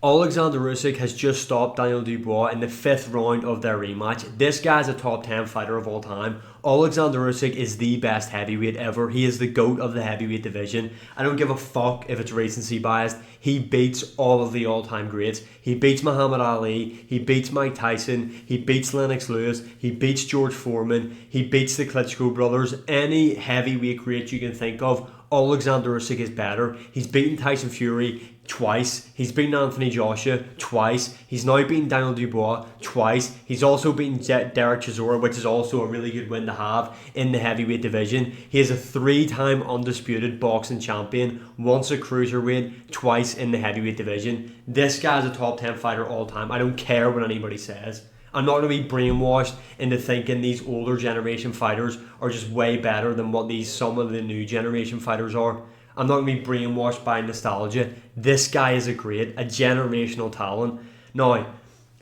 Alexander Usyk has just stopped Daniel Dubois in the 5th round of their rematch. This guy's a top 10 fighter of all time. Alexander Usyk is the best heavyweight ever. He is the GOAT of the heavyweight division. I don't give a fuck if it's recency biased. He beats all of the all-time greats. He beats Muhammad Ali. He beats Mike Tyson. He beats Lennox Lewis. He beats George Foreman. He beats the Klitschko brothers. Any heavyweight great you can think of, Alexander Usyk is better. He's beaten Tyson Fury twice. He's beaten Anthony Joshua twice. He's now beaten Daniel Dubois twice. He's also beaten Derek Chisora, which is also a really good win to have in the heavyweight division. He is a 3-time undisputed boxing champion, once a cruiserweight, twice in the heavyweight division. This guy's a top 10 fighter all time. I don't care what anybody says. I'm not going to be brainwashed into thinking these older generation fighters are just way better than what some of the new generation fighters are. I'm not going to be brainwashed by nostalgia. This guy is a generational talent. Now,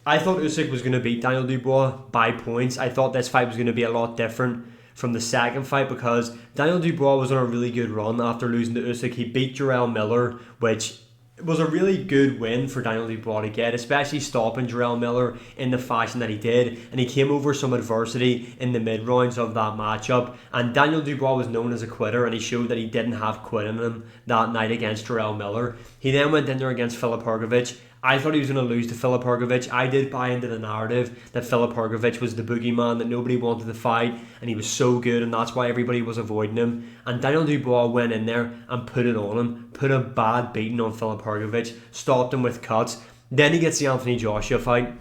I thought Usyk was going to beat Daniel Dubois by points. I thought this fight was going to be a lot different from the second fight because Daniel Dubois was on a really good run after losing to Usyk. He beat Jarrell Miller, which was a really good win for Daniel Dubois to get, especially stopping Jarrell Miller in the fashion that he did, and he came over some adversity in the mid-rounds of that matchup, and Daniel Dubois was known as a quitter, and he showed that he didn't have quit in him that night against Jarrell Miller. He then went in there against Filip Hrgovic. I thought he was going to lose to Filip Hrgovic. I did buy into the narrative that Filip Hrgovic was the boogeyman that nobody wanted to fight, and he was so good, and that's why everybody was avoiding him. And Daniel Dubois went in there and put it on him, put a bad beating on Filip Hrgovic, stopped him with cuts. Then he gets the Anthony Joshua fight.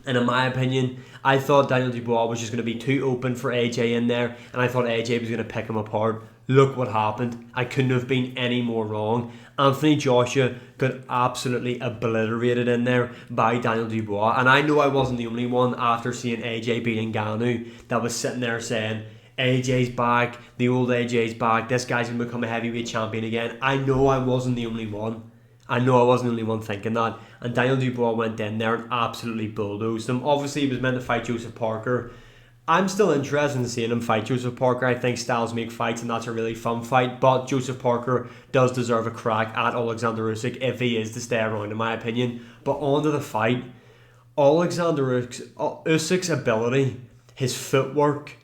And in my opinion, I thought Daniel Dubois was just going to be too open for AJ in there, and I thought AJ was going to pick him apart. Look what happened. I couldn't have been any more wrong. Anthony Joshua got absolutely obliterated in there by Daniel Dubois. And I know I wasn't the only one after seeing AJ beating Ngannou that was sitting there saying, AJ's back, the old AJ's back, this guy's going to become a heavyweight champion again. I know I wasn't the only one. I know I wasn't the only one thinking that. And Daniel Dubois went in there and absolutely bulldozed him. Obviously, he was meant to fight Joseph Parker. I'm still interested in seeing him fight Joseph Parker. I think styles make fights, and that's a really fun fight. But Joseph Parker does deserve a crack at Alexander Usyk if he is to stay around, in my opinion. But on to the fight. Alexander Usyk's ability, his footwork,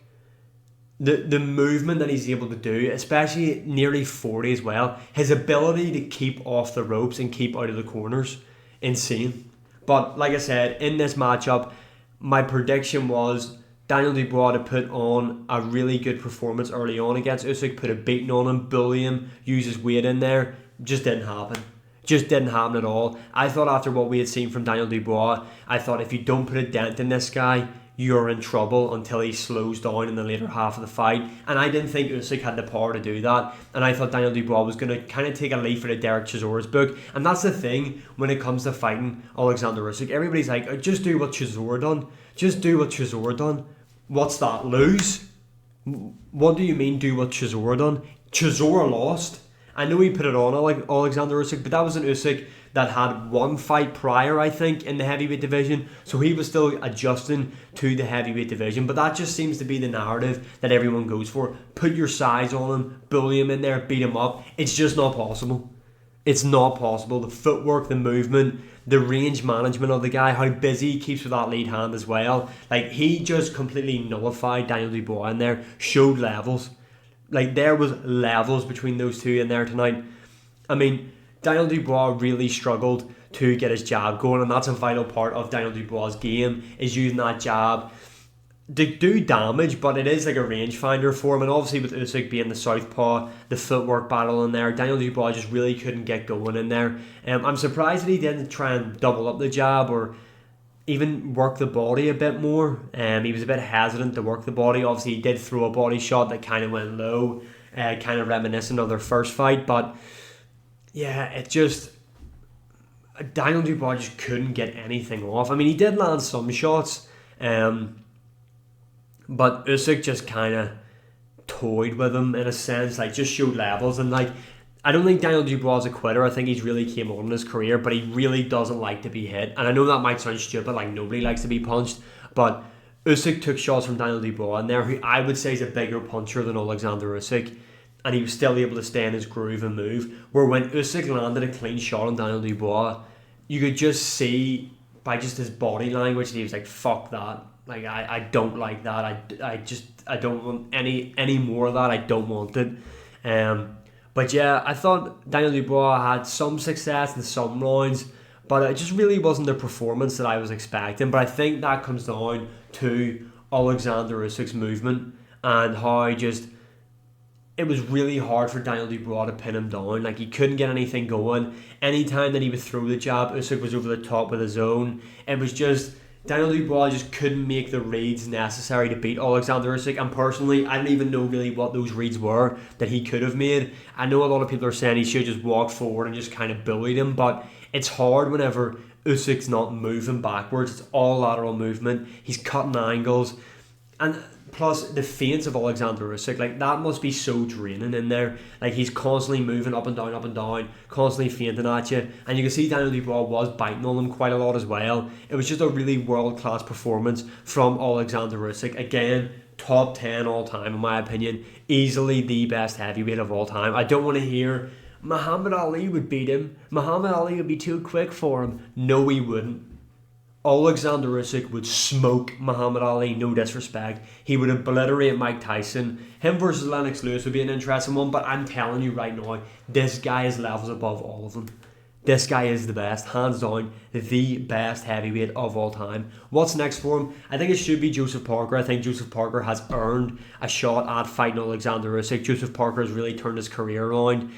the movement that he's able to do, especially at nearly 40 as well, his ability to keep off the ropes and keep out of the corners, insane. But like I said, in this matchup, my prediction was Daniel Dubois to put on a really good performance early on against Usyk, put a beating on him, bully him, use his weight in there. Just didn't happen. Just didn't happen at all. I thought after what we had seen from Daniel Dubois, I thought if you don't put a dent in this guy, you're in trouble until he slows down in the later half of the fight. And I didn't think Usyk had the power to do that. And I thought Daniel Dubois was going to kind of take a leaf out of Derek Chisora's book. And that's the thing when it comes to fighting Alexander Usyk. Everybody's like, just do what Chisora done. Just do what Chisora done. What's that? Lose? What do you mean do what Chisora done? Chisora lost. I know he put it on like Alexander Usyk, but that was an Usyk that had one fight prior, I think, in the heavyweight division. So he was still adjusting to the heavyweight division. But that just seems to be the narrative that everyone goes for. Put your size on him, bully him in there, beat him up. It's just not possible. It's not possible. The footwork, the movement, the range management of the guy, how busy he keeps with that lead hand as well. Like, he just completely nullified Daniel Dubois in there, showed levels. Like, there was levels between those two in there tonight. I mean, Daniel Dubois really struggled to get his jab going, and that's a vital part of Daniel Dubois' game, is using that jab to do damage, but it is like a rangefinder for him. And obviously with Usyk being the southpaw, the footwork battle in there, Daniel Dubois just really couldn't get going in there. I'm surprised that he didn't try and double up the jab or even work the body a bit more. He was a bit hesitant to work the body. Obviously he did throw a body shot that kind of went low, kind of reminiscent of their first fight, but yeah, it just, Daniel Dubois just couldn't get anything off. I mean, he did land some shots, but Usyk just kind of toyed with him in a sense, like just showed levels. And like, I don't think Daniel Dubois is a quitter. I think he's really came on in his career, but he really doesn't like to be hit. And I know that might sound stupid, like nobody likes to be punched, but Usyk took shots from Daniel Dubois in there, who I would say is a bigger puncher than Alexander Usyk, and he was still able to stay in his groove and move. Where when Usyk landed a clean shot on Daniel Dubois, you could just see by just his body language that he was like, fuck that. Like, I don't like that. I don't want any more of that. I don't want it. But yeah, I thought Daniel Dubois had some success in some rounds, but it just really wasn't the performance that I was expecting. But I think that comes down to Alexander Usyk's movement and how just it was really hard for Daniel Dubois to pin him down. Like, he couldn't get anything going. Anytime that he would throw the jab, Usyk was over the top with his own. It was just Daniel Dubois just couldn't make the reads necessary to beat Alexander Usyk. And personally, I don't even know really what those reads were that he could have made. I know a lot of people are saying he should just walk forward and just kind of bullied him, but it's hard whenever Usyk's not moving backwards. It's all lateral movement. He's cutting angles. And plus the feints of Alexander Usyk, like, that must be so draining in there. Like, he's constantly moving up and down, constantly feinting at you. And you can see Daniel Dubois was biting on him quite a lot as well. It was just a really world-class performance from Alexander Usyk. Again, top 10 all time in my opinion. Easily the best heavyweight of all time. I don't want to hear Muhammad Ali would beat him. Muhammad Ali would be too quick for him. No, he wouldn't. Alexander Usyk would smoke Muhammad Ali, no disrespect. He would obliterate Mike Tyson. Him versus Lennox Lewis would be an interesting one, but I'm telling you right now, this guy is levels above all of them. This guy is the best, hands down, the best heavyweight of all time. What's next for him? I think it should be Joseph Parker. I think Joseph Parker has earned a shot at fighting Alexander Usyk. Joseph Parker has really turned his career around.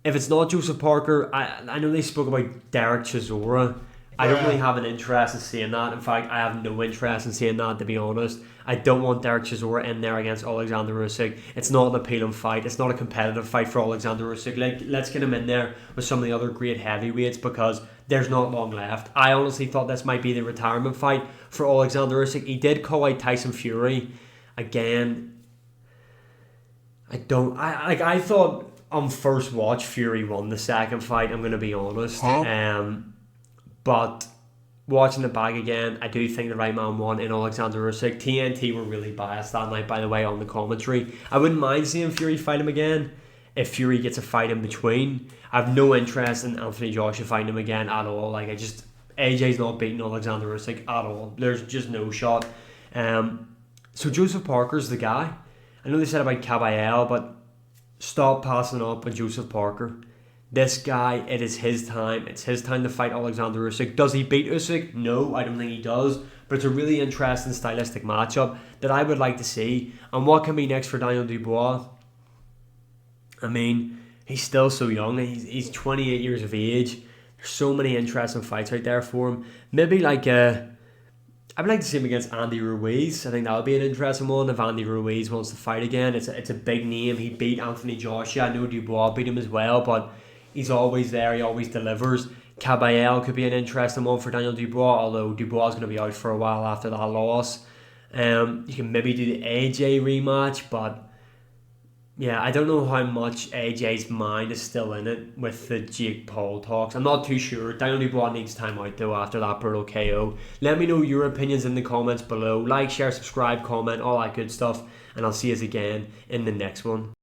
If it's not Joseph Parker, I know they spoke about Derek Chisora. I don't really have an interest in seeing that. In fact, I have no interest in seeing that, to be honest. I don't want Derek Chisora in there against Alexander Usyk. It's not an appealing fight. It's not a competitive fight for Alexander Usyk. Like, let's get him in there with some of the other great heavyweights because there's not long left. I honestly thought this might be the retirement fight for Alexander Usyk. He did call out Tyson Fury. Again, I thought on first watch Fury won the second fight, I'm going to be honest. But watching it back again, I do think the right man won in Alexander Usyk. TNT were really biased that night, by the way, on the commentary. I wouldn't mind seeing Fury fight him again if Fury gets a fight in between. I have no interest in Anthony Joshua fighting him again at all. AJ's not beating Alexander Usyk at all. There's just no shot. So Joseph Parker's the guy. I know they said about Caballel, but stop passing up on Joseph Parker. This guy, it is his time. It's his time to fight Alexander Usyk. Does he beat Usyk? No, I don't think he does. But it's a really interesting stylistic matchup that I would like to see. And what can be next for Daniel Dubois? I mean, he's still so young. He's 28 years of age. There's so many interesting fights out there for him. Maybe I would like to see him against Andy Ruiz. I think that would be an interesting one if Andy Ruiz wants to fight again. It's a big name. He beat Anthony Joshua. I know Dubois beat him as well, but he's always there. He always delivers. Caballel could be an interesting one for Daniel Dubois, although Dubois is going to be out for a while after that loss. You can maybe do the AJ rematch, but yeah, I don't know how much AJ's mind is still in it with the Jake Paul talks. I'm not too sure. Daniel Dubois needs time out though after that brutal KO. Let me know your opinions in the comments below. Like, share, subscribe, comment, all that good stuff. And I'll see you again in the next one.